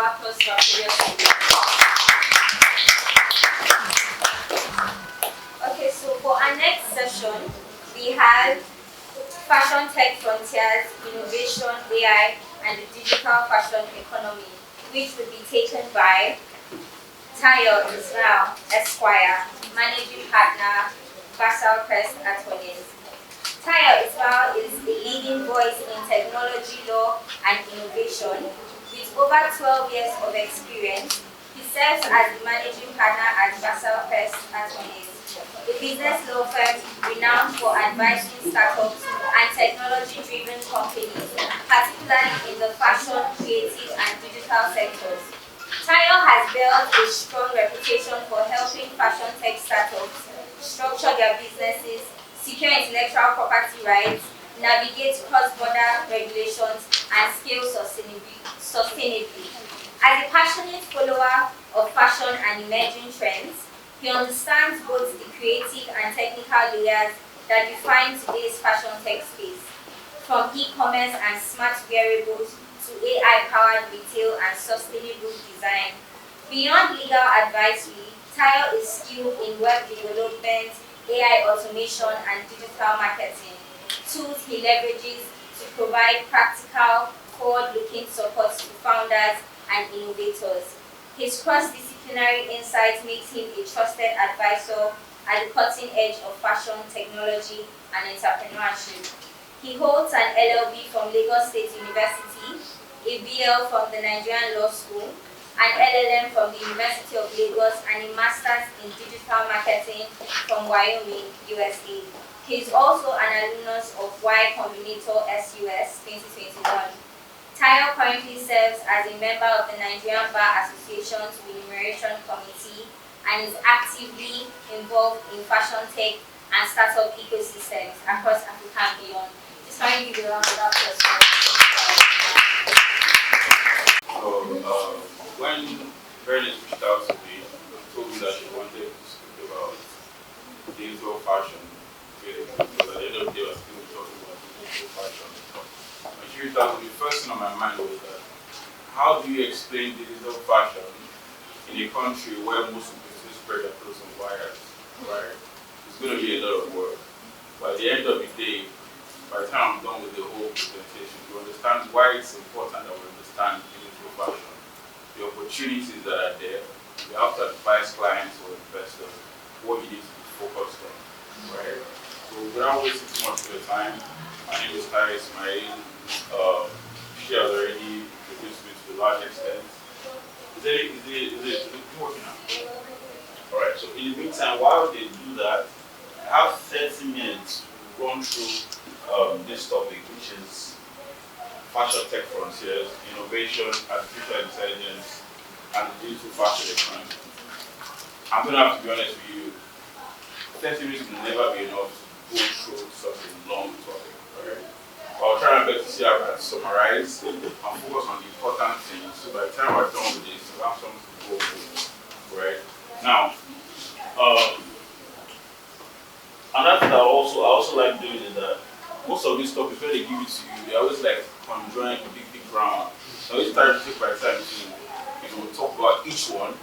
applause for our previous speaker. Okay, so for our next session, we have Fashion Tech Frontiers, Innovation, AI, and the Digital Fashion Economy, which will be taken by Ismail, Esquire, Managing Partner, Basel Press Attorneys. Ismail is a leading voice in technology law and innovation. With over 12 years of experience, he serves as the Managing Partner at Basel Press Attorneys, a business law firm renowned for advising startups and technology-driven companies, particularly in the fashion, creative, and digital sectors. Tayo has built a strong reputation for helping fashion tech startups structure their businesses, secure intellectual property rights, navigate cross-border regulations, and scale sustainably. As a passionate follower of fashion and emerging trends, he understands both the creative and technical layers that define today's fashion tech space, from e-commerce and smart wearables to AI-powered retail and sustainable design. Beyond legal advisory, Tayo is skilled in web development, AI automation, and digital marketing, tools he leverages to provide practical, forward-looking support to founders and innovators. His cross-disciplinary insight makes him a trusted advisor at the cutting edge of fashion, technology, and entrepreneurship. He holds an LLB from Lagos State University, a BL from the Nigerian Law School, an LLM from the University of Lagos, and a Master's in Digital Marketing from Wyoming, USA. He is also an alumnus of Y Combinator SUS 2021. Tayo currently serves as a member of the Nigerian Bar Association's Remuneration Committee and is actively involved in fashion tech and startup ecosystems across Africa and beyond. Just trying to give you a round of applause. So, when Bernice reached out to me, told me that she wanted to speak about digital fashion, because at the end of the day, I was still talking about digital fashion. When she reached out to me, the first thing on my mind was that, how do you explain digital fashion in a country where most people still spread their clothes on wires, right? It's going to be a lot of work. But at the end of the day, by the time I'm done with the whole presentation, you understand why it's important that we understand digital fashion, the opportunities that are there. You have to advise clients or investors what you need to be focused on, right? So without wasting too much of your time, my name is Ismail. She has already introduced me to a large extent. Is it working now? Alright, so in the meantime, while they do that, I have 30 minutes to run through this topic, which is Fashion Tech Frontiers, Innovation, Artificial Intelligence, and the Digital Fashion Economy. I'm going to have to be honest with you, 30 minutes will never be enough to go through such a long topic. Right? I'll try my best to see how I can summarize and focus on the important things, so by the time we're done with this, we'll have something to go with. Right? Now, another thing I also like doing is that most of these topics, when they give it to you, they always like conjoin a big ground. So I always try to take my time to talk about each one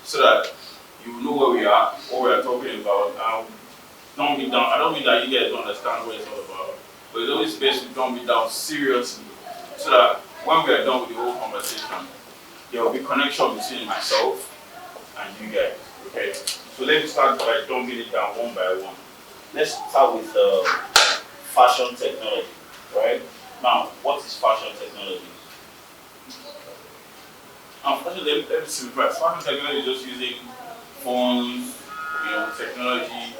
so that you know where we are, what we are talking about. I don't mean that you guys don't understand what it's all about, but it's always best to dumb it down seriously so that when we are done with the whole conversation, there will be connection between myself and you guys. Okay? So let me start by dumbing it down one by one. Let's start with fashion technology, right? Now, what is fashion technology? Let me simplify. Fashion technology is just using phones, technology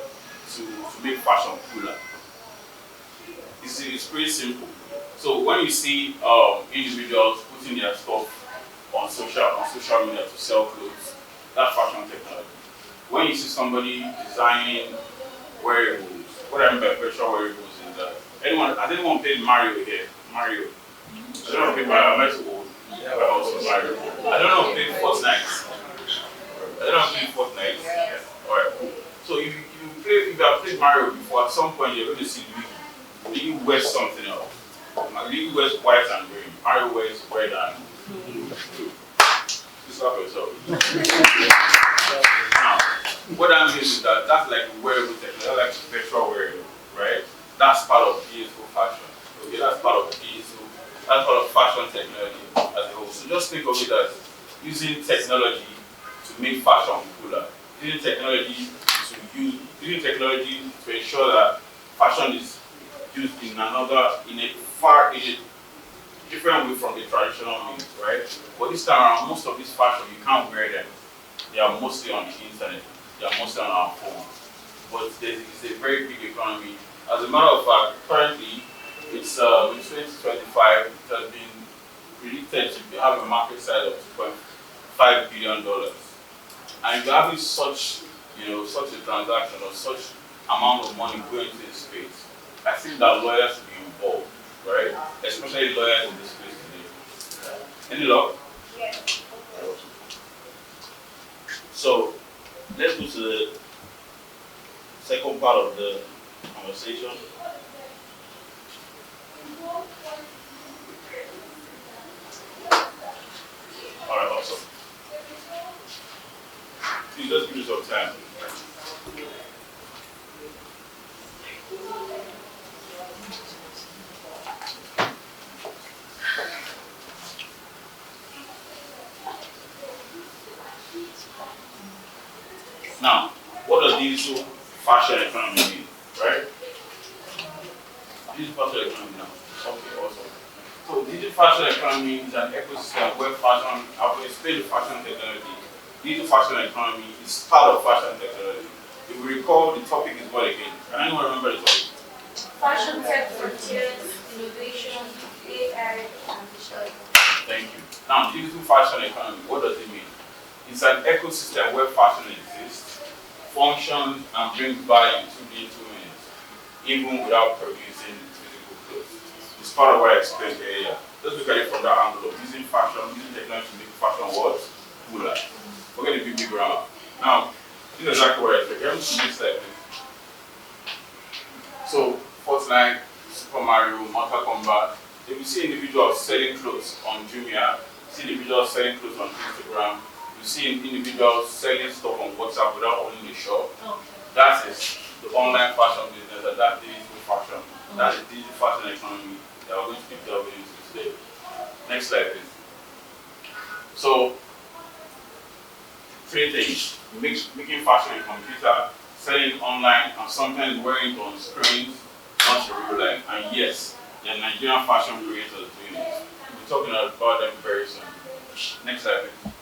to make fashion cooler. It's pretty simple. So when you see individuals putting their stuff on social media to sell clothes, that's fashion technology. When you see somebody designing wearables, what I mean by virtual wearables is that has anyone played Mario here? Mario. I don't know if Mario, I'm not too old. Yeah, but also Mario. I don't know if played Fortnite. Yeah. Alright. So if you have played Mario before, at some point you're going to see Luigi wears something else. Luigi wears white and green. Mario wears red and blue. slap yourself. Now, what that means is that that's like wearable technology, that's like virtual wearable, right? That's part of digital fashion. Okay, that's part of fashion technology as a whole. So just think of it as using technology to make fashion cooler. Using technology to ensure that fashion is used in a different way from the traditional means, right? But this time around, most of these fashion you can't wear them. They are mostly on the internet. They are mostly on our phones. But it's a very big economy. As a matter of fact, currently it's in 2025 it has been predicted to have a market size of $2.5 billion. And if you're having such a transaction or such amount of money going into this space, I think that lawyers should be involved, right? Especially lawyers in this space today. Any luck? Yes. So let's go to the second part of the conversation. All right, awesome. Please just give me some time. Now, what does digital fashion economy mean, right? Digital fashion economy now. Okay, awesome. So digital fashion economy is an ecosystem where fashion, I've explained the fashion technology. Digital fashion economy is part of fashion technology. If we recall, the topic is what again? Can anyone remember the topic? Fashion tech frontiers, innovation, AI, and digital. Thank you. Now, digital fashion economy, what does it mean? It's an ecosystem where fashion exists, functions, and brings value to digital means, even without producing physical clothes. It's part of what I explained earlier. Let's look at it from that angle of using technology to make fashion what? Cooler. Forget the big grammar. Now, this is exactly what I expect. Let me see this slide, please. So, Fortnite, Super Mario, Mortal Kombat, if you see individuals selling clothes on Jumia, see individuals selling clothes on Instagram, you see individuals selling stuff on WhatsApp without owning the shop. That is the online fashion business, and that digital fashion. That is digital fashion economy that we're going to keep delving into today. Next slide, please. So, three things: making fashion in computer, selling online, and sometimes wearing it on screens, not in real life. And yes, there are Nigerian fashion creators doing it. We'll be talking about them very soon. Next slide, please.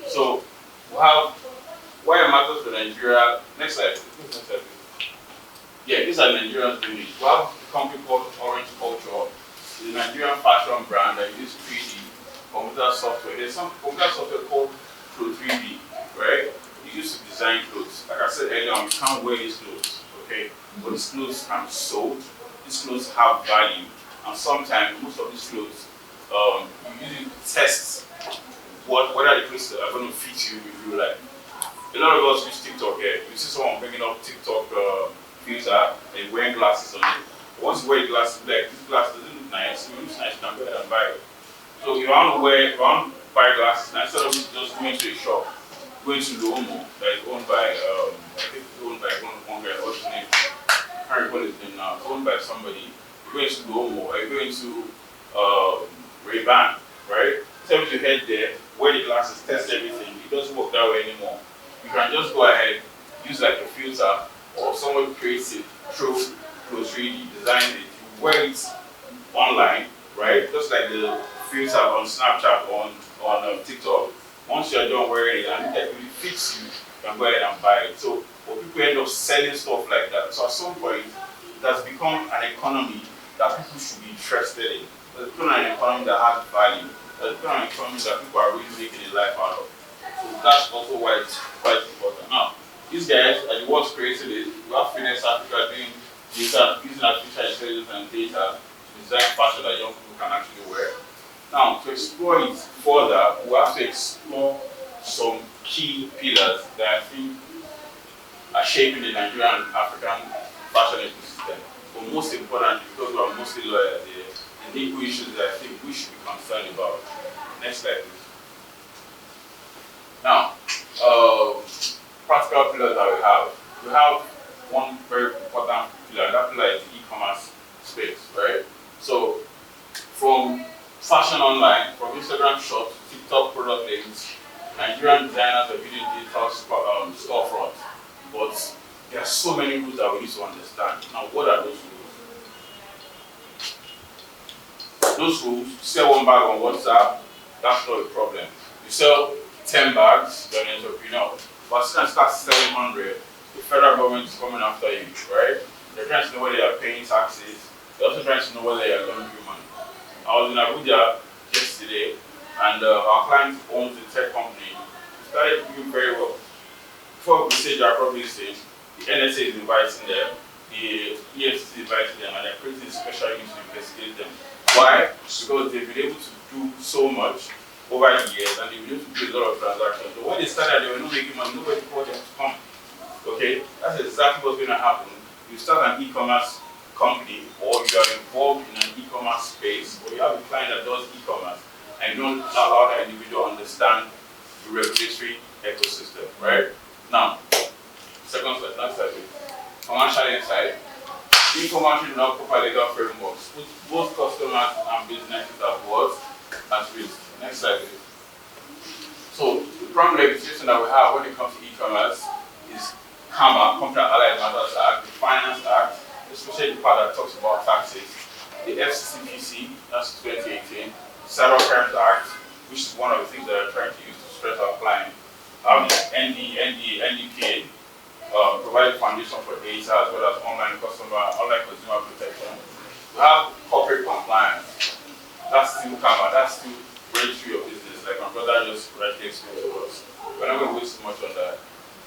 So, we have why it matters to Nigeria. Next slide, please. Next slide, please. Yeah, these are Nigerians doing it. We have a company called Orange Culture. It's a Nigerian fashion brand that uses 3D computer software. There's some computer software called Pro 3D, right? You use to design clothes. Like I said earlier on, you can't wear these clothes, okay? But these clothes can be sold. These clothes have value. And sometimes, most of these clothes, you use it to test whether the clothes are going to fit you in real life. A lot of us use TikTok here. You see someone bringing up TikTok filter and wearing glasses on it. Once you wear the glasses, like this glass doesn't look nice, it looks nice, you can go ahead and buy it. So if you want to buy glasses, now instead of just going to a shop, going to Lomo, that is owned by, I think it's owned by one guy, what's his name? I can't recall his name now. It's owned by somebody. You're going to Lomo, or you're going to Ray-Ban, right? Tell me to head there, wear the glasses, test everything. It doesn't work that way anymore. You can just go ahead, use like a filter, or someone creates it through Pro 3D, designs it, you wear it online, right? Just like the filter on Snapchat on TikTok. Once you're done wearing it and it really fits you, you can go ahead and buy it. So people end up selling stuff like that. So at some point, it has become an economy that people should be interested in. It's become an economy that has value. It's become an economy that people are really making a life out of. So that's also why it's quite important. Now, these guys are the ones creating it. We have Finesse Africa using artificial intelligence and data to design fashion that young people can actually wear. Now, to explore it further, we have to explore some key pillars that I think are shaping the Nigerian and African fashion ecosystem. But most importantly, because we are mostly lawyers here, the legal issues that I think we should be concerned about. Next slide, please. Now, practical pillars that we have one very important pillar, and that pillar is the e-commerce space, right? So, from fashion online, from Instagram shops, TikTok product links, Nigerian designers are building digital storefronts. But there are so many rules that we need to understand. Now, what are those rules? Those rules, you sell one bag on WhatsApp, that's not a problem. You sell 10 bags, you're an entrepreneur. But as soon as you start selling 100, the federal government is coming after you, right? They're trying to know whether you're paying taxes. They're also trying to know whether you're laundering money. I was in Abuja yesterday, and our client owns a tech company. We started doing very well. Before we say our property stage, the NSA is inviting them, the EFCC is inviting them, and they're creating a special unit to investigate them. Why? Because they've been able to do so much over the years, and they've been able to do a lot of transactions. So when they started, they were not making money, nobody called them to come. Okay? That's exactly what's going to happen. You start an e-commerce company, or you are involved in an e-commerce space, or you have a client that does e-commerce, and you don't allow that individual to understand the regulatory ecosystem, right? Now, second slide, next slide, commercial insight. E-commerce should not proper legal frameworks, put both customers and businesses at what? At risk. Next slide, please. So, the primary legislation that we have when it comes to e-commerce is CAMA, Company Allied Matters Act, the Finance Act, especially the part that talks about taxes, the FCCPC, that's 2018, Cyber Crimes Act, which is one of the things that we're trying to use to stress our client. NDPA, provide foundation for data as well as online consumer protection. We have corporate compliance. That's still CAMA, that's still registry of business, like my brother just rightly explained to us. We're not going to waste too much on that.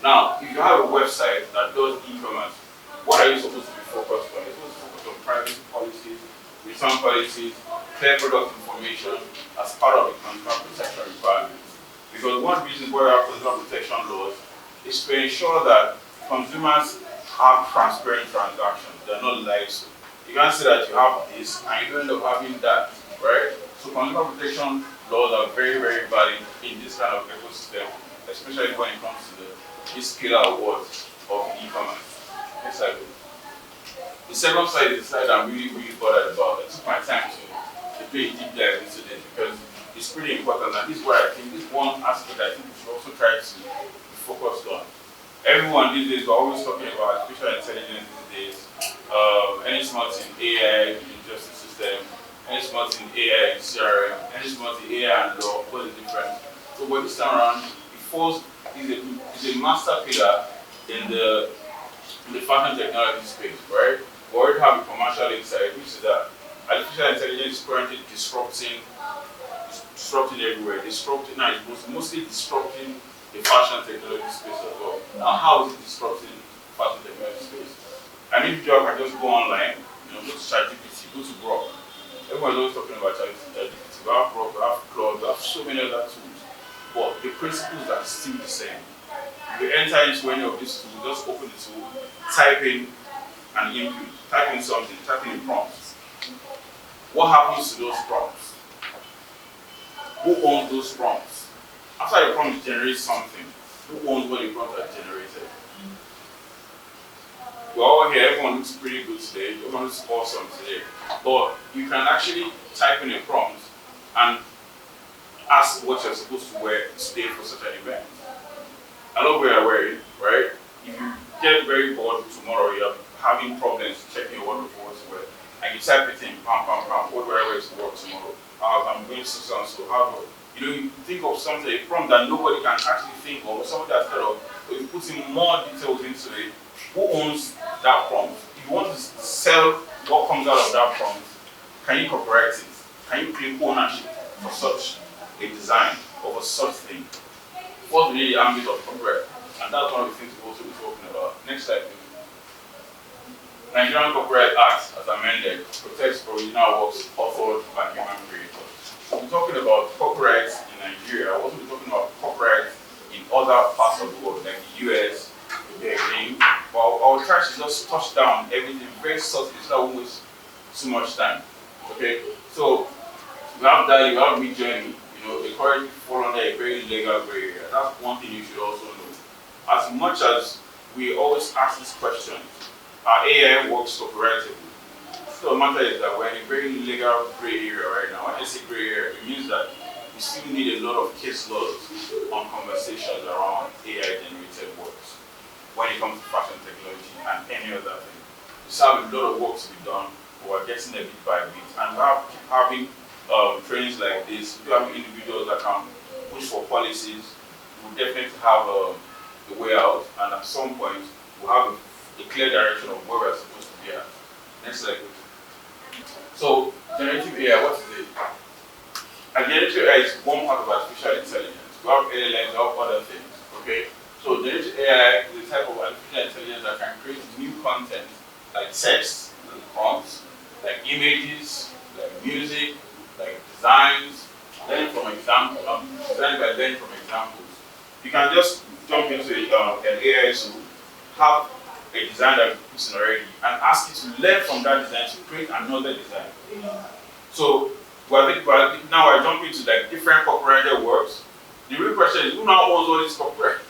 Now, if you have a website that does e-commerce, what are you supposed to be focused on? You're supposed to focus on privacy policies, return policies, clear product information as part of the consumer protection requirements. Because one reason why we have consumer protection laws is to ensure that consumers have transparent transactions. They're not lied to. You can't say that you have this and you end up having that, right? So consumer protection laws are very, very valid in this kind of ecosystem, especially when it comes to this pillar awards of e-commerce. Next slide. The second slide is the slide I'm really, really bothered about. I took my time to do a deep dive into this because it's pretty important, and this is where I think this one aspect I think we should also try to be focused on. Everyone these days, we're always talking about artificial intelligence these days. Any smart in AI in justice system, any smart in AI in CRM, any smart in AI and law, what is different? So but this time around, it falls is a master pillar in the fashion technology space, right? We already have a commercial insight, which is that artificial intelligence is currently disrupting everywhere. Now it's mostly disrupting the fashion technology space as well. Now, how is it disrupting fashion technology space? An individual can just go online, go to ChatGPT, go to Grok. Everyone's always talking about ChatGPT. We have Grok, we have Claude, we have so many other tools. But the principles are still the same. If you enter into any of these tools, just open the tool, type in an input, type in something, type in a prompt. What happens to those prompts? Who owns those prompts? After the prompt generates something, who owns what the prompt has generated? We're all here, everyone looks pretty good today, everyone looks awesome today. But you can actually type in a prompt and ask what you're supposed to wear today for such an event. I love what you're wearing, right? If you get very bored tomorrow, you're having problems checking your wardrobe for what to wear, and you type it in, what do I wear to work tomorrow? I'm going to so and so. How do you think of something, a prompt that nobody can actually think of, or something that's thought of, but you put in more details into it. Who owns that prompt? If you want to sell what comes out of that prompt, can you copyright it? Can you claim ownership for such a design or for such thing? What's really the ambit of copyright? And that's one of the things we'll also be talking about. Next slide, please. Nigerian Copyright Act, as amended, protects original works authored by human creators. So we're talking about copyrights in Nigeria. We'll also be talking about copyrights in other parts of the world, like the US, the UK. But I'll try to just touch down everything very subtly so that we won't waste too much time. Okay? So we have Dali, we have Midjourney, a currently fall under a very legal gray area. That's one thing you should also know. As much as we always ask this question, our AI works cooperatively. So the matter is that we're in a very legal gray area right now. When I say gray area, it means that we still need a lot of case laws on conversations around AI-generated works when it comes to fashion technology and any other thing. We still have a lot of work to be done, but we're getting there bit by bit. And we have keep having trainings like this. We do have individuals that can push for policies. We'll definitely have a way out, and at some point, we'll have a clear direction of where we're supposed to be at. Next slide, please. So, generative AI, what is it? And generative AI is one part of artificial intelligence. We have LLMs, we have other things, okay? So, generative AI is a type of artificial intelligence that can create new content, like text, like prompts, like images, like music, like designs, learning from examples, designed by learning from examples. You can just jump into an AI tool, have a design that you've put in already, and ask it to learn from that design to create another design. So now we're jumping to like different copyrighted works. The real question is, who now owns all these copyright?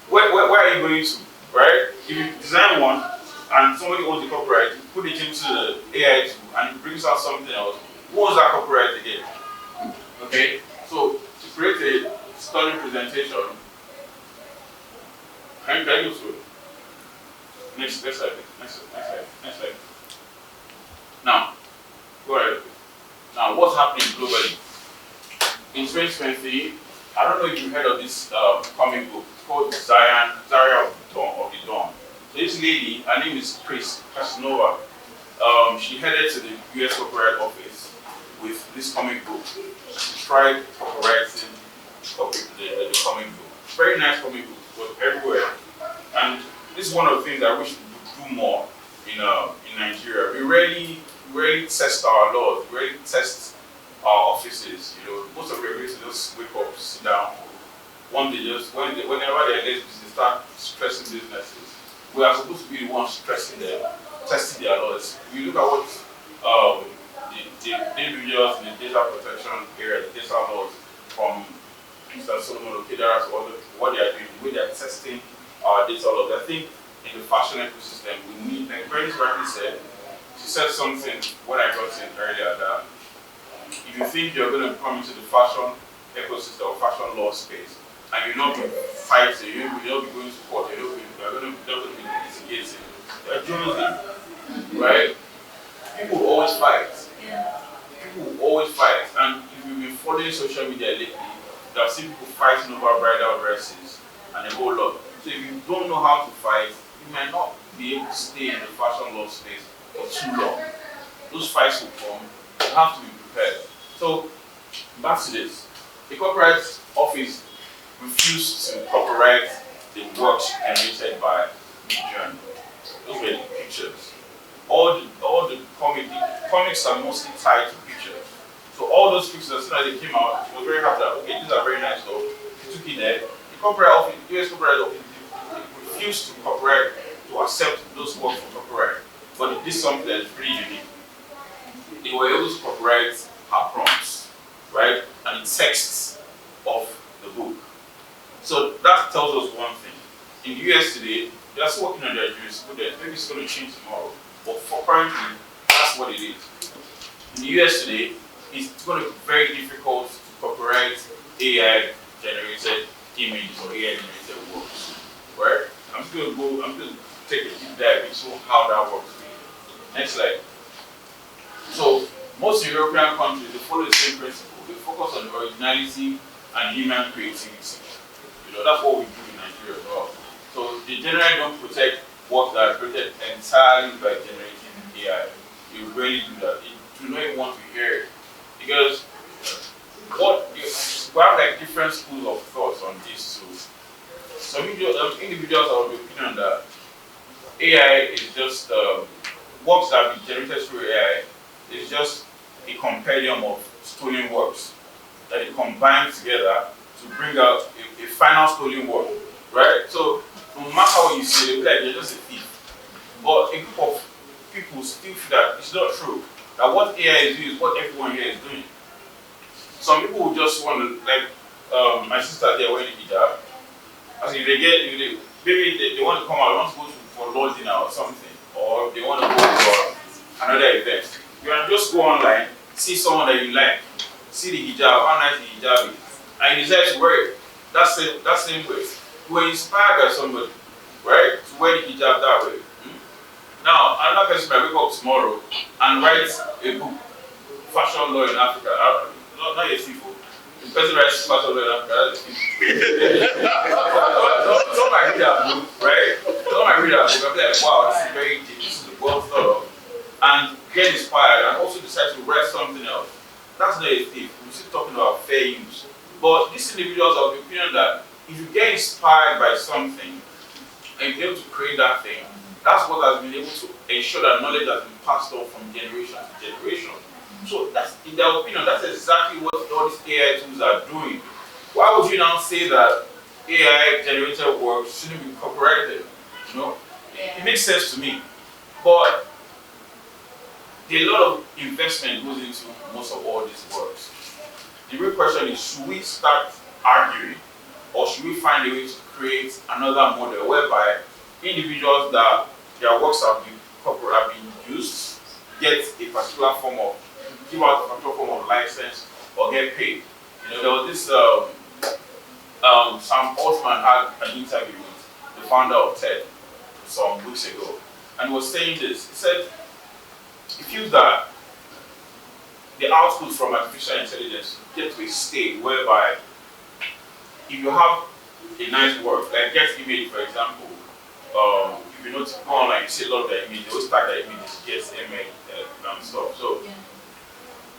Where are you going to, right? If you design one and somebody owns the copyright, you put it into the AI tool and it brings out something else. Who owns that copyright again? Okay, so to create a stunning presentation, can you go through it? Next slide. Now, go ahead. Now, what's happening globally? In 2020, I don't know if you've heard of this comic book. It's called Zaria of the Dawn. So this lady, her name is Chris Casanova. She headed to the US Copyright Office with this comic book. She tried copyrighting the comic book. Very nice comic book, but everywhere. And this is one of the things I wish we would do more in Nigeria. We rarely test our laws. We rarely test our offices. You know, most of the regulators just wake up, sit down. Whenever they're less busy, they start stressing businesses. We are supposed to be the ones stressing them, testing their laws. We look at what the individuals in the data protection area, the data laws from Mr. Solomon Okedara, what they are doing, the way they are testing our data laws. I think in the fashion ecosystem, we need, like Bernice rightly said, she said something when I got in earlier that if you think you're going to come into the fashion ecosystem or fashion law space and you're not be fighting, you're not be going to court, you're not going to be litigating, you're jonesing, right? People will always fight. People will always fight. And if you've been following social media lately, you have seen people fighting over bridal dresses and a whole lot. So if you don't know how to fight, you might not be able to stay in the fashion law space for too long. Those fights will come. You have to be prepared. So back to this. The Copyright Office refused to copyright the works generated by Midjourney. Those were the pictures. All the comics are mostly tied to pictures. So all those pictures, as soon as they came out, she was very happy that, okay, these are very nice though. She took it there. The Copyright Office, the US Copyright Office refused to copyright, to accept those works for copyright. But it did something that's pretty unique. They were able to copyright her prompts, right? And the texts of the book. So that tells us one thing. In the US today, they're still working on their jurisprudence. Maybe it's going to change tomorrow. But for currently, that's what it is. In the US today, it's going to be very difficult to copyright AI-generated images or AI-generated works, right? I'm just going to take a deep dive into how that works. Next slide. So, most European countries, they follow the same principle. They focus on originality and human creativity. You know, that's what we do in Nigeria as well. So, they generally don't protect works that are created entirely by generating AI. You really do that. You do not even want to hear it. Because we have like different schools of thoughts on this too. Some individuals are of the opinion that AI is just works that have been generated through AI is just a compendium of stolen works that they combine together to bring out a final stolen work, right? So no matter what you say, they'll be like you're just a thief. But a group of people still feel that it's not true. That what AI is doing is what everyone here is doing. Some people will just want to, like, my sister there wearing hijab. As if maybe they want to come out, want to go for lunch dinner or something, or they want to go for another event. You can just go online, see someone that you like, see the hijab, how nice the hijab is, and you decide to wear it. That same way. You were inspired by somebody, right, to wear the hijab that way. Now, another person might wake up tomorrow and write a book, Fashion Law in Africa. Not a people. The person writes Fashion Law in Africa, that's a people. Some might read that book, right? Some might read that book and be like, wow, this is very deep, this is well thought of. And get inspired and also decide to write something else. That's not a thief. We're still talking about fair use. But these individuals are of the opinion that if you get inspired by something and you're able to create that thing, that's what has been able to ensure that knowledge has been passed on from generation to generation. So that's, in their opinion, that's exactly what all these AI tools are doing. Why would you now say that AI generated work shouldn't be copyrighted? You know, it makes sense to me. But a lot of investment goes into most of all these works. The real question is, should we start arguing, or should we find a way to create another model whereby individuals that their works have been used get a particular form of, give out a particular form of license or get paid? You know, there was this Sam Altman had an interview with the founder of TED some weeks ago, and he was saying this. He said he feels that the output from artificial intelligence get to a state whereby if you have a nice work, like Get Image, for example, if you notice, go online, you see a lot of the image, they always tag the image as Get Image and stuff. So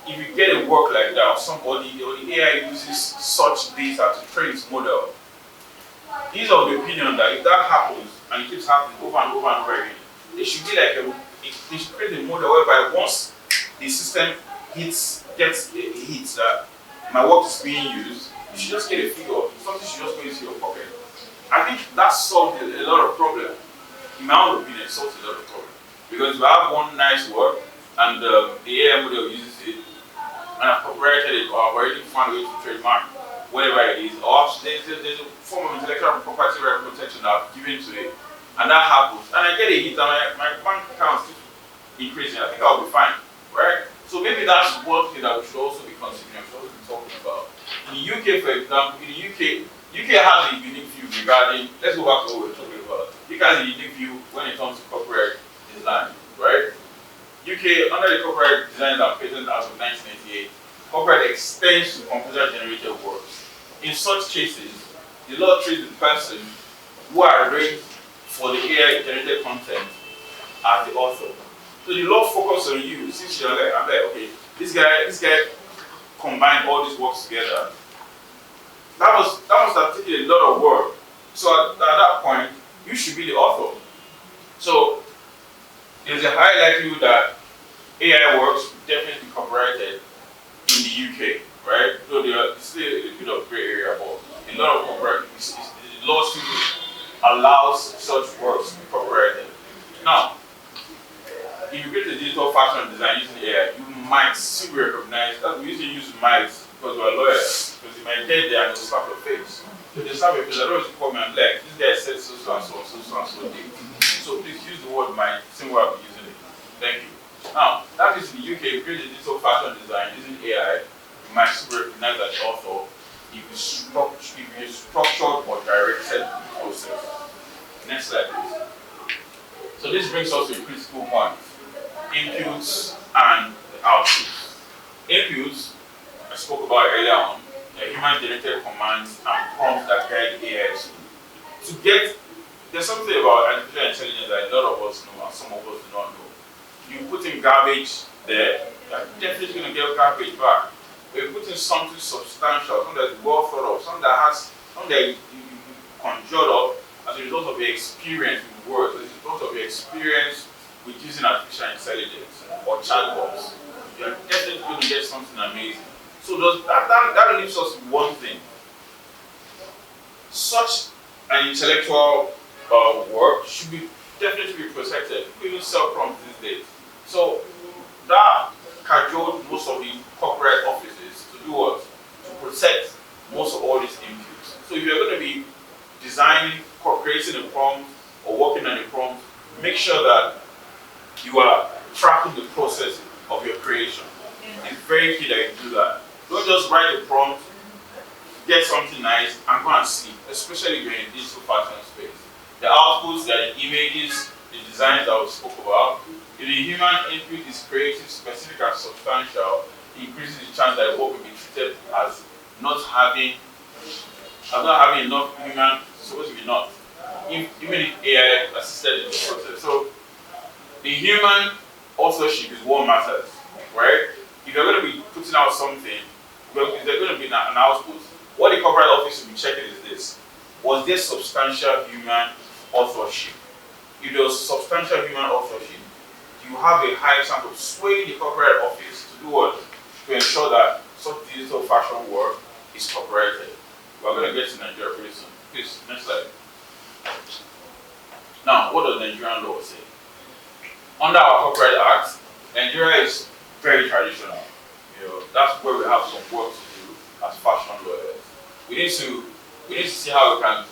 if you get a work like that, or somebody, or the AI uses such data to train its model, he's of the opinion that if that happens, and it keeps happening over and over and over again, it should be like they should create a model whereby once the system gets a hit that my work is being used, you should just get a figure. Something should just go into your pocket. I think that solved a lot of problems. In my own opinion, it solves a lot of problems. Because if I have one nice work and the AI model uses it, and I've copyrighted it, or I've already found a way to trademark whatever it is, or there's a form of intellectual property right protection that I've given to it, and that happens, and I get a hit, and my bank account is increasing, I think I'll be fine, right? So maybe that's one thing that we should also be considering, we should also be talking about. In the UK, for example, UK has a unique view regarding, let's go back to what we were talking about. UK has a unique view when it comes to copyright design, right? UK, under the Copyright Design and Patent Act of 1998, copyright extends to computer-generated works. In such cases, the law treats the person who arranged for the AI-generated content as the author. So the law focuses on you, since you're like, I'm like, okay, this guy combined all these works together. That must have taken a lot of work. So at that point, you should be the author. So there's a high likelihood that AI works will definitely be copyrighted in the UK, right? So there's still a bit of gray area, but a lot of copyright, the law still allows such works to be copyrighted. Now, if you get a digital fashion design using AI, you might still recognize that. We usually use might because we're lawyers, because you might get there and they'll slap your face. So they slap your face, I don't want you to come and like, this guy said so and so did. So please use the word might, same way I'll be using it. Thank you. Now, that is in the UK, if you create a digital fashion design using AI, you might still recognize that the author if you structured or directed the process. Next slide, please. So this brings us to a critical point. Inputs and outputs. Inputs, I spoke about earlier on, human-generated commands and prompts that guide AI to get. There's something about artificial intelligence that a lot of us know and some of us do not know. You put in garbage there, you're definitely going to get garbage back. But you put in something substantial, something that's well thought of, something that you conjured up as a result of your experience with words, as a result of your experience with using artificial intelligence or chatbots. You're definitely going to get something amazing. So that leaves us with one thing. Such an intellectual work should definitely be protected, even self-prompt these days. So that cajoled most of the corporate offices to do what? To protect most of all these inputs. So if you're going to be designing, creating a prompt, or working on a prompt, make sure that you are tracking the process of your creation. It's very key that you do that. Don't just write a prompt, get something nice, and go and sleep, especially if you're in digital fashion space. The outputs, the images, the designs that we spoke about. If the human input is creative, specific, and substantial, it increases the chance that work will be treated as not having enough human, supposed to be not, even if AI assisted in the process. So the human authorship is what matters, right? If you're going to be putting out something, if there's going to be an output, what the corporate office will be checking is this: was there substantial human authorship? If there was substantial human authorship, you have a high chance of swaying the corporate office to do what? To ensure that such digital fashion work is copyrighted. We're going to get to Nigeria pretty soon. Please, next slide. Now, what does Nigerian law say? Under our Corporate Act, Nigeria is very traditional. That's where we have some work to do as fashion lawyers. We need to see how we can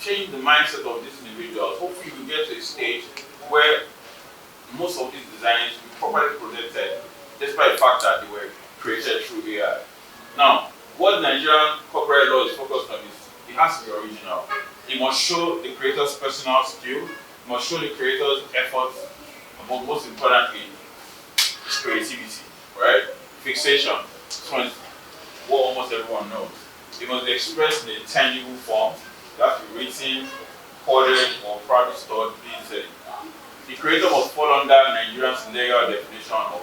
change the mindset of these individuals. Hopefully, we get to a stage where most of these designs will be properly protected, despite the fact that they were created through AI. Now, what Nigerian corporate law is focused on is it has to be original. It must show the creator's personal skill, it must show the creator's efforts, but most importantly, creativity, right? Fixation, what almost everyone knows. It must be expressed in a tangible form. It has to be written, coded, or proudly stored digitally. The creator must fall under Nigeria's legal definition of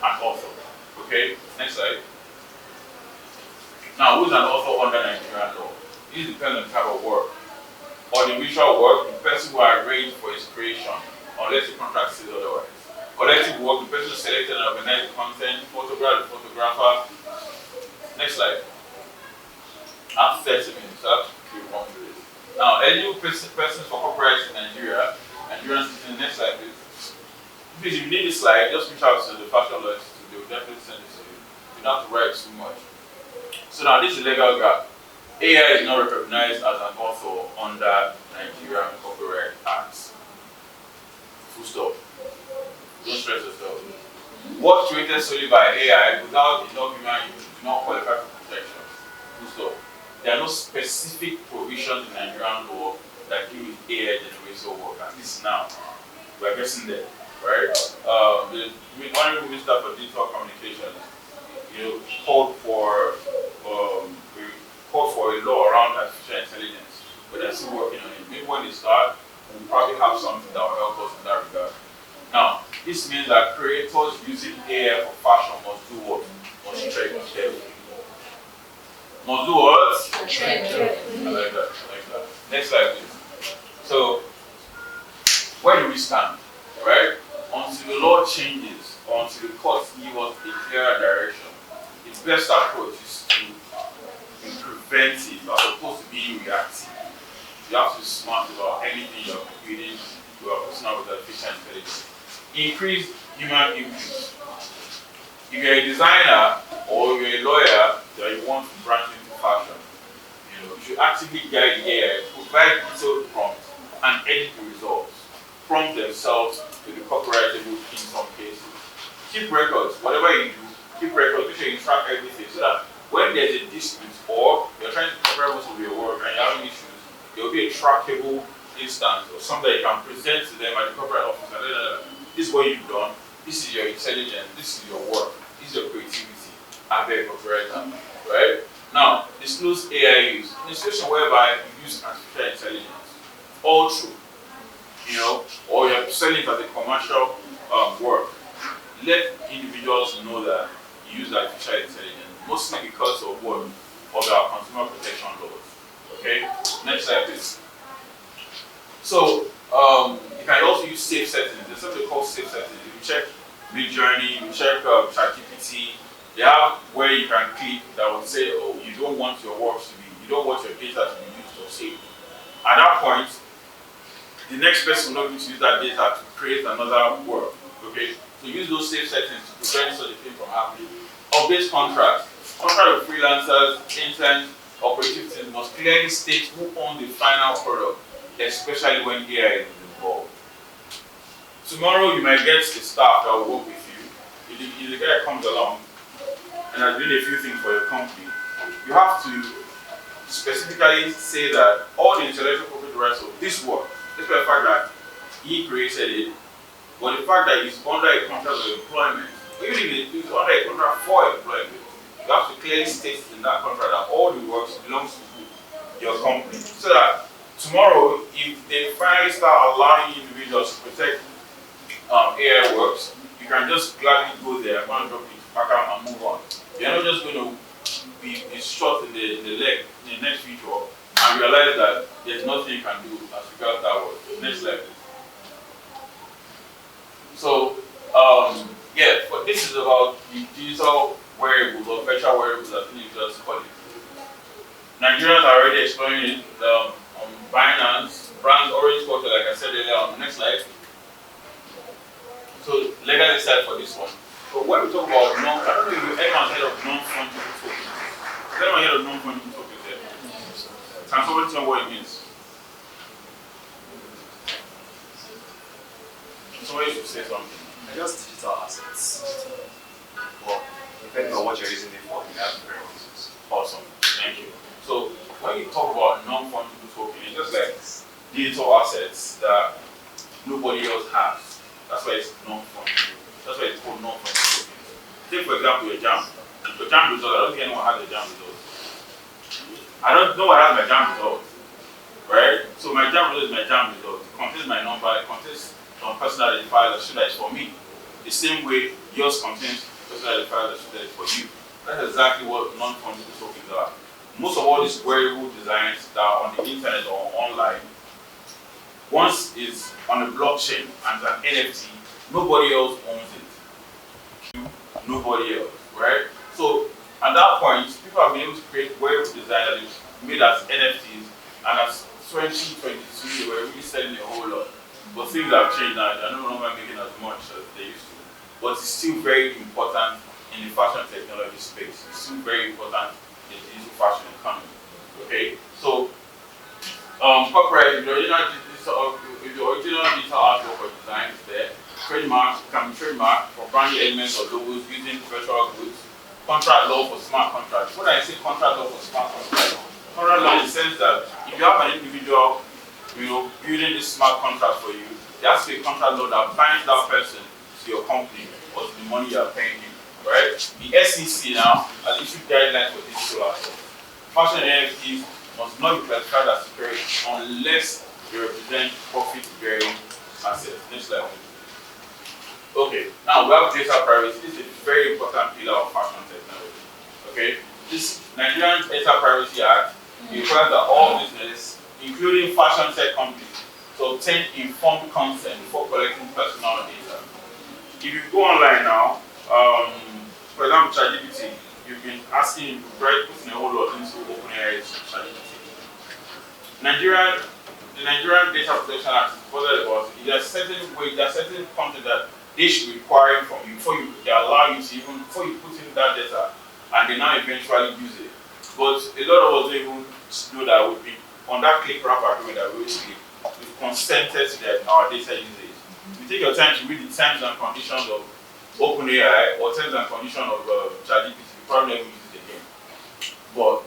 an author. Okay, next slide. Now, who's an author under Nigerian law? This depends on the type of work. Audiovisual work, the person who arranged for his creation, unless the contract says otherwise. Collective work, the person who selected and organized the content, photograph, the photographer. Next slide. I have 30 minutes, so I have to keep on through this. Now, eligible persons for copyright in Nigeria, Nigerian citizens, next slide please. Please, if you need this slide, just reach out to the fashion lawyers, they will definitely send it to you. You don't have to write too much. So now this is legal gap. AI is not recognized as an author under Nigerian Copyright Act. Full stop. Don't stress yourself. Work created solely by AI without enough human input do not qualify for protection. Full stop. There are no specific provisions in Nigerian law that deal with AI generated work. At least now, we are getting there, right? The Honorable Minister for Digital Communications, called for a law around artificial intelligence, but they're still working on it. Maybe when they start, we'll probably have something that will help us in that regard. Now, this means that creators using AI for fashion must do what? Must tread carefully. Must do what? Tread carefully. I like that. Next slide, please. So, where do we stand? Right? Until the law changes, or until the courts give us a clearer direction, its best approach is to be preventive as opposed to being reactive. You have to be smart about anything you're creating, you are putting out with artificial intelligence. Increase human input. If you're a designer or you're a lawyer that you want to branch into fashion, you should actively guide the AI, provide detailed prompts, and edit the results. Prompt themselves to be copyrightable in some cases. Keep records, whatever you do, keep records, make sure you track everything so that when there's a dispute or you're trying to copyright most of your work and you're having issues, there will be a trackable instance or something that you can present to them at the corporate office and this is what you've done, this is your intelligence, this is your work, this is your creativity. I beg copyright that, right? Now, disclose AI use. In a situation whereby you use artificial intelligence, all true, or you're selling it as a commercial work, let individuals know that you use artificial intelligence, mostly because of what? Of our consumer protection laws. Okay? Next slide, please. So, you can also use safe settings. There's something called safe settings. If you check Midjourney, you check ChatGPT, they have where you can click that will say, oh, you don't want your works to be, you don't want your data to be used or saved. At that point, the next person will not need to use that data to create another work. Okay? So use those safe settings to prevent such a thing from happening. Update contracts. Contract with freelancers, interns, operative teams must clearly state who owns the final product, especially when AI is involved. Tomorrow you might get a staff that will work with you. If the guy comes along and has doing a few things for your company, you have to specifically say that all the intellectual property rights of this work, despite the fact that he created it, but the fact that he's under a contract of employment, even if he's under a contract for employment, you have to clearly state in that contract that all the works belongs to your company. So that tomorrow, if they finally start allowing individuals to protect AI works, you can just gladly go there, go and drop it back out and move on. You're not just going to be shot in the leg in the next future and realize that there's nothing you can do as regards that work. Next level. So, yeah, but this is about the digital wearables or virtual wearables as individuals call it. Nigerians are already exploring it on Binance, brands already quoted, like I said earlier on the next slide. So, legacy side for this one. But when we talk about I don't know if anyone's heard of non-fungible tokens. Has anyone heard of non-fungible tokens there? Can somebody tell me what it means? Somebody should say something. Just digital assets. Well, depending on what you're using it for, you have different uses. Awesome. Thank you. So when you talk about non-fungible token, it's just like digital assets that nobody else has. That's why it's non-fungible. That's why it's called non-fungible tokens. Take for example your JAM. Your JAM result, I don't think anyone has a JAM result. I don't know what has my JAM result. Right? So my JAM result is my JAM result. It contains my number, it contains some personal identifier that shows that it's for me. The same way yours contains personal identifier that shows that it's for you. That's exactly what non-fungible tokens are. Most of all these wearable designs that are on the internet or online, once it's on a blockchain and an NFT, nobody else owns it. Nobody else, right? So at that point, people have been able to create wearable design that is made as NFTs, and as 2022 they were really selling a whole lot. But things have changed now, they're no longer making as much as they used to. But it's still very important in the fashion technology space. It's still very important in the digital fashion economy. Okay? So copyright, if the original digital artwork or design is there, trademark can be trademarked for branding elements or logos using virtual goods. Contract law for smart contracts. When I say contract law for smart contracts, contract law in the sense that if you have an individual, building this smart contract for you, there has to be a contract law that binds that person to your company or to the money you are paying him. Right? The SEC now has issued guidelines for digital assets. Fashion NFTs must not be classified as securities unless they represent profit-bearing assets. Next slide. Okay, now we have data privacy. This is a very important pillar of fashion technology. Okay, this Nigerian Data Privacy Act requires that all business, including fashion tech companies, to obtain informed consent before collecting personal data. If you go online now, for example, ChatGPT, you've been asking, putting a whole lot into OpenAI's ChatGPT. The Nigerian Data Protection Act is bothered about it. There are certain content that they should be requiring from you before they allow you to even before you put in that data, and they now eventually use it. But a lot of us don't even know that we've been on that click wrap agreement that we've consented to our data usage. If you take your time to read the terms and conditions of OpenAI or terms and conditions of ChatGPT, you probably never use it again. But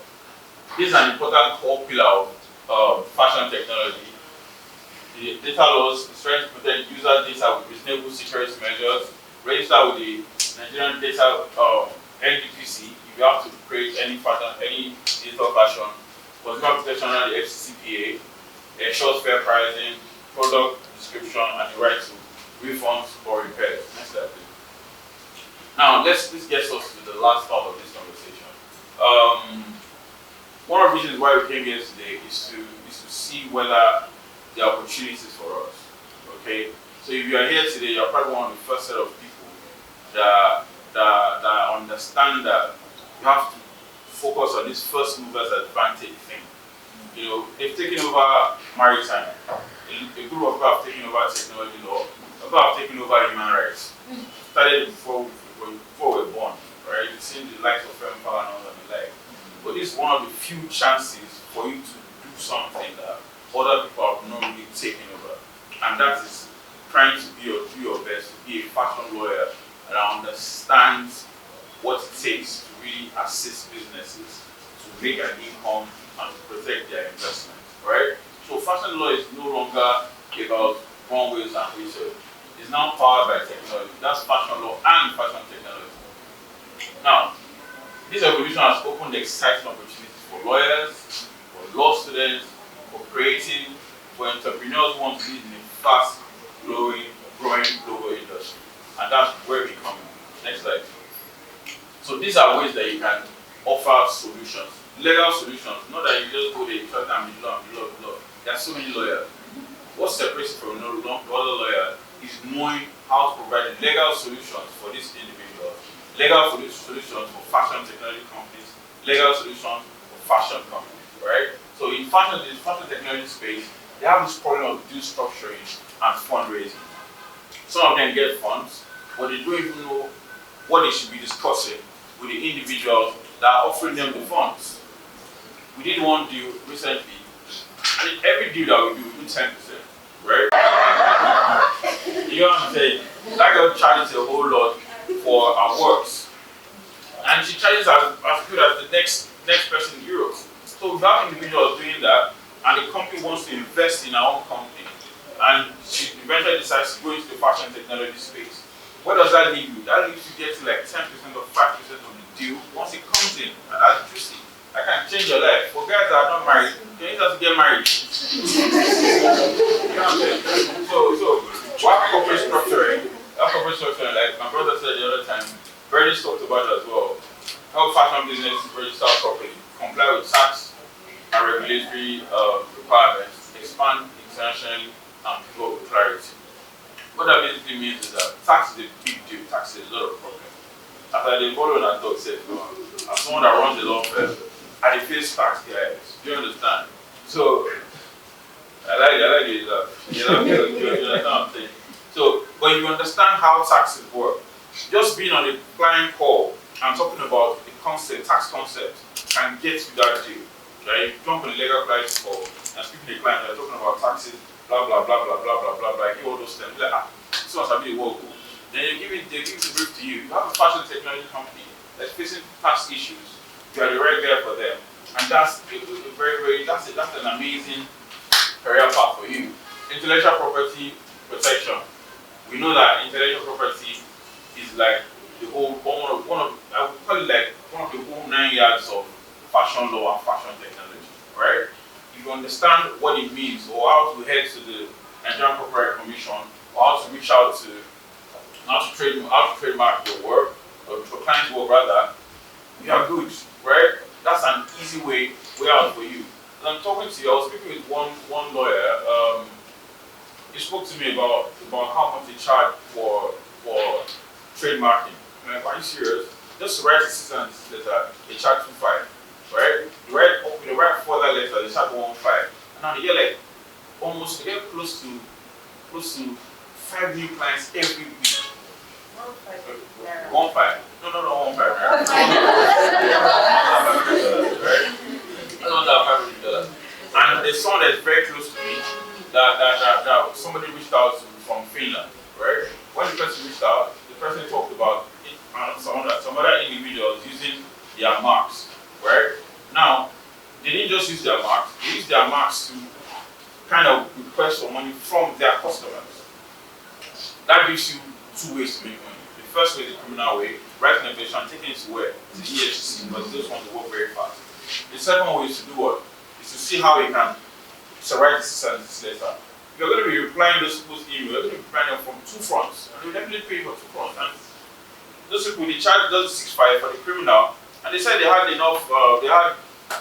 this is an important core pillar of fashion technology. The data laws is trying to protect user data with reasonable security measures. Register with the Nigerian Data NDPC if you have to create any digital fashion. Consumer protection under the FCCPA ensures fair pricing, product description, and the right to refunds or repairs. Next slide, please. Now, this gets us to the last part of this conversation. One of the reasons why we came here today is to see whether there are opportunities for us. Okay? So if you are here today, you're probably one of the first set of people that understand that you have to focus on this first movers advantage thing. They've taken over maritime. A group of people have taken over technology law. People have taken over human rights. Started before we were born, right? seeing the likes of Fem and all that and like. But this is one of the few chances for you to do something that other people have not really taken over. And that is trying to do your best to be a fashion lawyer that understands what it takes to really assist businesses to make an income and to protect their investment, right? So fashion law is no longer about runways and research. It's now powered by technology. That's fashion law and fashion technology. Now, this evolution has opened exciting opportunities for lawyers, for law students, for creative, for entrepreneurs who want to lead in a fast-growing global industry. And that's where we come in. Next slide. So these are ways that you can offer solutions, legal solutions, not that you just go there, you tell them the law. There are so many lawyers. What separates you from the other lawyer is knowing how to provide legal solutions for these individuals, legal solutions for fashion technology companies, legal solutions for fashion companies, right? So in fashion technology space, they have this problem of deal structuring and fundraising. Some of them get funds, but they don't even know what they should be discussing with the individuals that are offering them the funds. We did one deal recently, and every deal that we do 10%, right? You know what I'm saying? That girl charges a whole lot for our works, and she charges as good as the next person in Europe. So we have individuals doing that, and the company wants to invest in our own company, and she eventually decides to go into the fashion technology space. What does that leave you? That leaves you getting like 10% or 5% of the deal once it comes in, and that's juicy. That can change your life. For guys that are not married, you need us to get married. You know what I'm saying? So what corporate structuring, like my brother said the other time, Bernie talked about it as well. Help fashion business register properly, comply with tax and regulatory requirements, expand internationally, and pivot with clarity. What that basically means is that tax is a big deal. Tax is a lot of problems. As I did follow that talk said, as someone that runs a law firm, I face tax guys. Do you understand? So I like it. You understand what I'm saying? So when you understand how taxes work, just being on a client call and talking about the concept, tax concept, can get you that deal. Right? You jump on a legal client call and speak to the client, they're talking about taxes, blah blah blah blah blah blah blah blah. Give all those things. Like, this one's a bit work. Then they give the brief to you. You have a fashion technology company that's facing tax issues. You are the right guy for them, and that's that's an amazing career path for you. Intellectual property protection. We know that intellectual property is like the whole I would call it like one of the whole 9 yards of fashion law and fashion technology, right? If you understand what it means, or how to head to the Nigerian Copyright Commission, or how to reach out to how to trademark your work, or your client's work rather, you are good, right? That's an easy way out for you. And I'm talking to you, I was speaking with one lawyer, he spoke to me about how much they charge for trademarking. I'm like, are you serious? Just to write a citizen's letter, they charge 2.5, right? They write for that letter, they charge 1.5. And now they get like they get close to 5 new clients every week. 1.5. No, 1.5. Right? That's $500. And there's someone that's very close to me that somebody reached out to from Finland, right? When the person reached out, the person talked about some other individuals using their marks, right? Now, they didn't just use their marks, they used their marks to kind of request for money from their customers. That gives you 2 ways to make money. The first way is the criminal way, writing a petition, taking it to where? To the EFCC, because those ones work very fast. The second way is to do what? Is to see how you can write this letter. You're going to be replying those people's email, you're going to be replying them from 2 fronts, and they'll definitely pay you for 2 fronts. And those people, they charge those 6.5 for the criminal, and they said they had enough, they had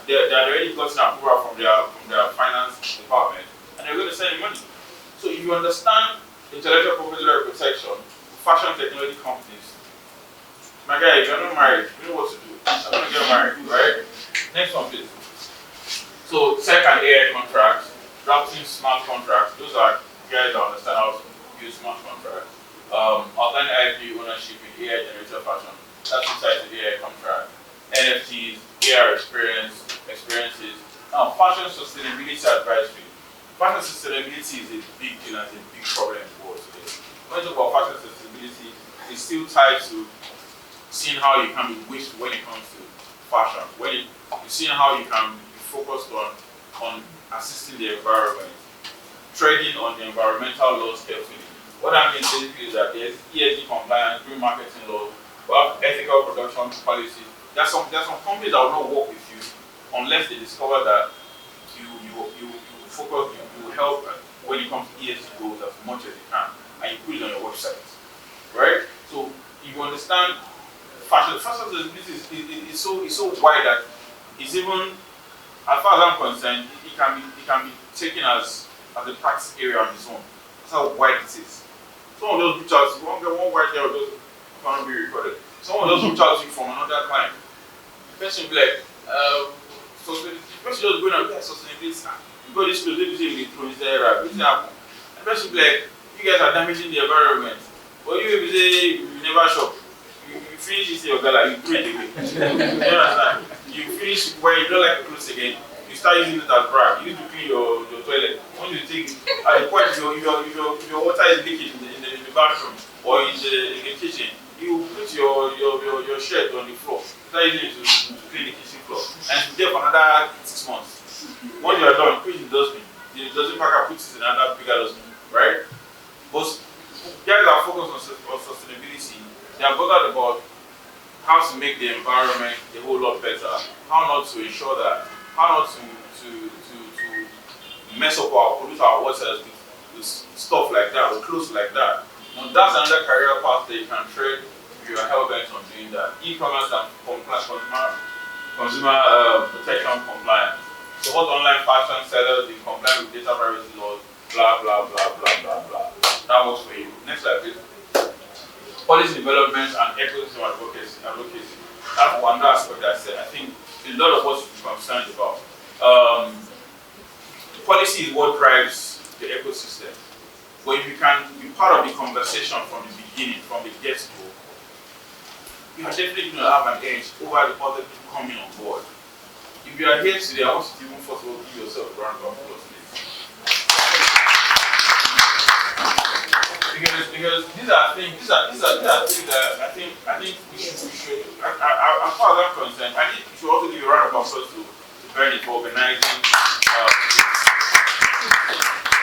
already gotten approval from their finance department, and they're going to send you money. So if you understand intellectual property protection, fashion technology companies, my guy, if you're not married, you know what to do. I'm going to get married, right? Next one, please. So tech and AI contracts, drafting smart contracts, those are guys that understand how to use smart contracts. Outline IP ownership in AI generated fashion. That's inside the AI contract. NFTs, AR experiences. Now, fashion sustainability advisory. Fashion sustainability is a big deal and a big problem in the world today. When you talk about fashion sustainability, it's still tied to seeing how you can be wasteful when it comes to fashion. When you're seeing how you can be focused on assisting the environment, trading on the environmental laws carefully. What that means basically is that there's ESG compliance, green marketing laws, we have ethical production policies. There's some companies that will not work with you unless they discover that you focus, you help when it comes to ESG goals as much as you can, and you put it on your website, right? So if you understand fashion sustainability is so wide that it's even, as far as I'm concerned, it can be taken as a practice area on its own. That's how wide it is. Someone just reach out to you, one white girl just can't be recorded. Someone just reach out to you from another client. The person will be like, the person just going and be like, sustainability. You go this place, they say we throw there, right? And the person will be like, you guys are damaging the environment. But you will say, you never shop. You finish this your gala, you throw it away. You understand? You finish where you don't like the clothes again, you start using it as brag. You need to clean your toilet. Once you take it, at the point if your water is leaking in the bathroom or in the kitchen, you put your shirt on the floor. Start using it to clean the kitchen floor. And it's there for another 6 months. Once you are done, put it in the dustbin. The dustbin packer puts it in another bigger dustbin, right? But guys are focused on sustainability. They are bothered about how to make the environment a whole lot better, how not to ensure that, how not to mess up pollute our waters with stuff like that, with clothes like that. Now that's another career path that you can tread if you are hell bent on doing that. E-commerce and consumer protection compliance. So what online fashion sellers in compliance with data privacy laws, blah blah blah blah blah blah. That works for you. Next slide, please. Policy development and ecosystem advocacy. That's one aspect I said. I think a lot of us should be concerned about. Policy is what drives the ecosystem. But if you can be part of the conversation from the beginning, from the get-go, you are definitely going to have an edge over the other people coming on board. If you are here today, I want you to even first of all give yourself a round of applause, please. Because these are things that I think we should as far as I'm concerned, I think we should also give a round of applause to Bernie for organizing.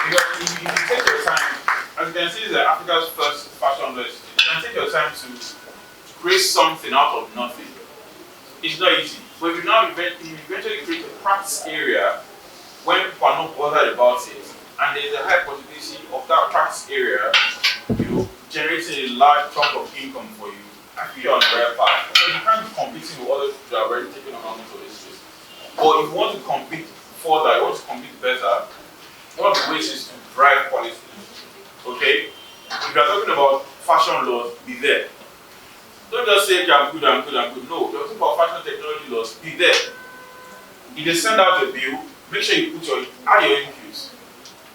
Because if you take your time, as you can see, this is Africa's first fashion list. You can take your time to create something out of nothing. It's not easy. But if you now eventually create a practice area when people are not bothered about it, and there is a high possibility of that practice area, generating a large chunk of income for you, I feel you're on the right path. Because you can't be competing with others who are already taking on into this space. But if you want to compete further, you want to compete better, one of the ways is to drive policy. Okay? If you are talking about fashion laws, be there. Don't just say, okay, I'm good. No, if you're talking about fashion technology laws, be there. If they send out a bill, make sure you add your inputs.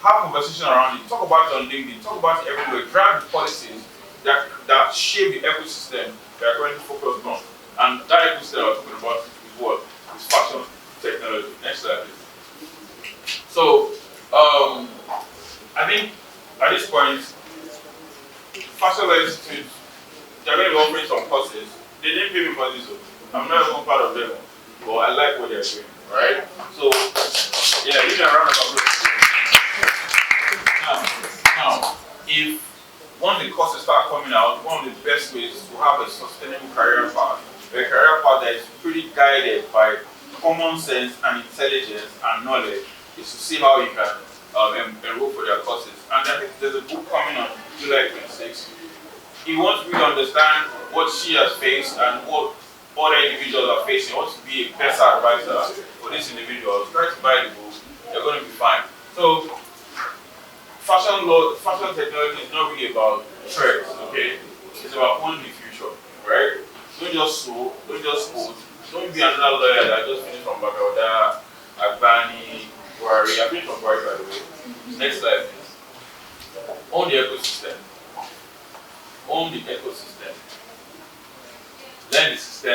Have conversation around it. Talk about it on LinkedIn. Talk about it everywhere. Drive the policies that shape the ecosystem that are currently focused on. And that ecosystem I'm talking about is what? Is fashion technology. Next slide, please. So, I think at this point, Fashion Law Institute, they're going to be offering some courses. They didn't pay me for this, so I'm not even part of them, but I like what they're doing, right? So, yeah, give me a round of applause. Now, if one of the courses start coming out, one of the best ways to have a sustainable career path, a career path that is pretty guided by common sense and intelligence and knowledge, is to see how you can enroll for their courses. And I think there's a book coming on July 26th. He wants to really understand what she has faced and what other individuals are facing. He wants to be a better advisor for these individuals. Try to buy the book, they're going to be fine. So, fashion technology is not really about trends, okay? It's about owning the future, right? Don't just sew, don't just quote, don't be another lawyer that just finished from Bagauda, Agbani, Buhari. I've been from Buhari, by the way. Next slide, please. Own the ecosystem. Own the ecosystem. learn the system.